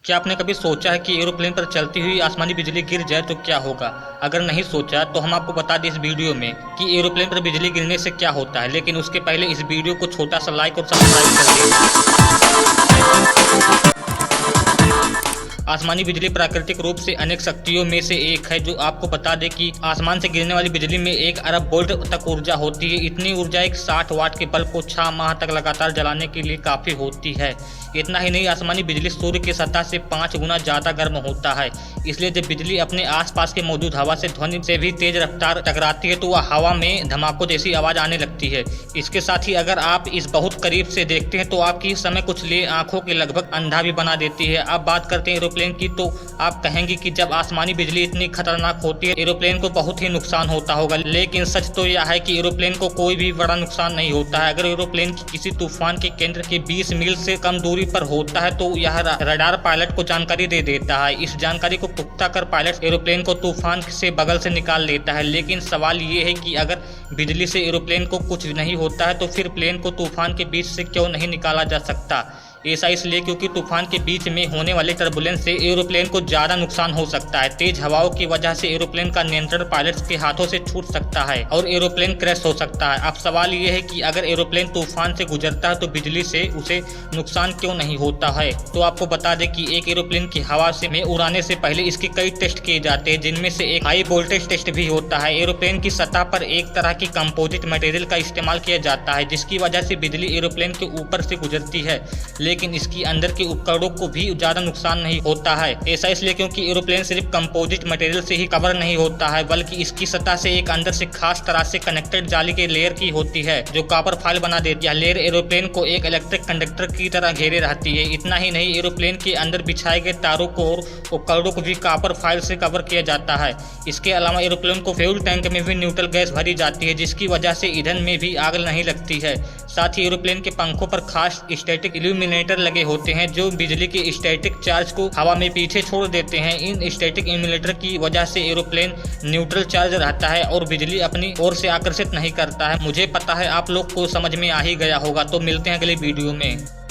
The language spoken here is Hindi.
क्या आपने कभी सोचा है कि एरोप्लेन पर चलती हुई आसमानी बिजली गिर जाए तो क्या होगा? अगर नहीं सोचा तो हम आपको बता दें इस वीडियो में कि एरोप्लेन पर बिजली गिरने से क्या होता है। लेकिन उसके पहले इस वीडियो को छोटा सा लाइक और सब्सक्राइब कर दें। आसमानी बिजली प्राकृतिक रूप से अनेक शक्तियों में से एक है, जो आपको बता दें कि आसमान से गिरने वाली बिजली में 1 अरब वोल्ट तक ऊर्जा होती है। इतनी ऊर्जा एक 60 वाट के बल्ब को 6 माह तक लगातार जलाने के लिए काफ़ी होती है। इतना ही नहीं, आसमानी बिजली सूर्य की सतह से 5 गुना ज़्यादा गर्म होता है। इसलिए जब बिजली अपने आसपास के मौजूद हवा से ध्वनि से भी तेज रफ्तार टकराती है तो वह हवा में धमाकों जैसी आवाज़ आने लगती है। इसके साथ ही अगर आप इस बहुत करीब से देखते हैं तो आपकी इस समय कुछ लिए आंखों के लगभग अंधा भी बना देती है। अब बात करते हैं एरोप्लेन की, तो आप कहेंगे कि जब आसमानी बिजली इतनी खतरनाक होती है एरोप्लेन को बहुत ही नुकसान होता होगा। लेकिन सच तो यह है कि एरोप्लेन को कोई भी बड़ा नुकसान नहीं होता है। अगर एरोप्लेन किसी तूफान के केंद्र के 20 मील से कम दूरी पर होता है तो यह रडार पायलट को जानकारी दे देता है। इस जानकारी को पुख्ता कर पायलट एरोप्लेन को तूफान से बगल से निकाल लेता है। लेकिन सवाल ये है कि अगर बिजली से एरोप्लेन को कुछ नहीं होता है तो फिर प्लेन को तूफान के बीच से क्यों नहीं निकाला जा सकता? ऐसा इसलिए क्योंकि तूफान के बीच में होने वाले टर्बुलेंस से एरोप्लेन को ज़्यादा नुकसान हो सकता है। तेज हवाओं की वजह से एरोप्लेन का नियंत्रण पायलट्स के हाथों से छूट सकता है और एरोप्लेन क्रैश हो सकता है। अब सवाल ये है कि अगर एरोप्लेन तूफान से गुजरता है तो बिजली से उसे नुकसान क्यों नहीं होता है? तो आपको बता दें कि एक एरोप्लेन की हवा में उड़ाने से पहले इसके कई टेस्ट किए जाते हैं, जिनमें से एक हाई वोल्टेज टेस्ट भी होता है। एरोप्लेन की सतह पर एक तरह की कंपोजिट मटेरियल का इस्तेमाल किया जाता है, जिसकी वजह से बिजली एरोप्लेन के ऊपर से गुजरती है, लेकिन इसकी अंदर के उपकरणों को भी ज्यादा नुकसान नहीं होता है। ऐसा इसलिए क्योंकि एरोप्लेन सिर्फ कंपोजिट मटेरियल से ही कवर नहीं होता है, बल्कि इसकी सतह से एक अंदर से खास तरह से कनेक्टेड जाली के लेयर की होती है, जो कॉपर फॉइल बना देती है। यह लेयर एरोप्लेन को एक इलेक्ट्रिक कंडक्टर की तरह घेरे रहती है। इतना ही नहीं, एरोप्लेन के अंदर बिछाए गए तारों को और उपकरणों को भी कॉपर फॉइल से कवर किया जाता है। इसके अलावा एरोप्लेन को फ्यूल टैंक में भी न्यूट्रल गैस भरी जाती है, जिसकी वजह से ईंधन में भी आग नहीं लगती है। साथ ही एरोप्लेन के पंखों पर खास स्टैटिक इल्यूमिनेटर लगे होते हैं, जो बिजली के स्टैटिक चार्ज को हवा में पीछे छोड़ देते हैं। इन स्टैटिक इल्यूमिनेटर की वजह से एरोप्लेन न्यूट्रल चार्ज रहता है और बिजली अपनी ओर से आकर्षित नहीं करता है। मुझे पता है आप लोग को समझ में आ ही गया होगा। तो मिलते हैं अगले वीडियो में।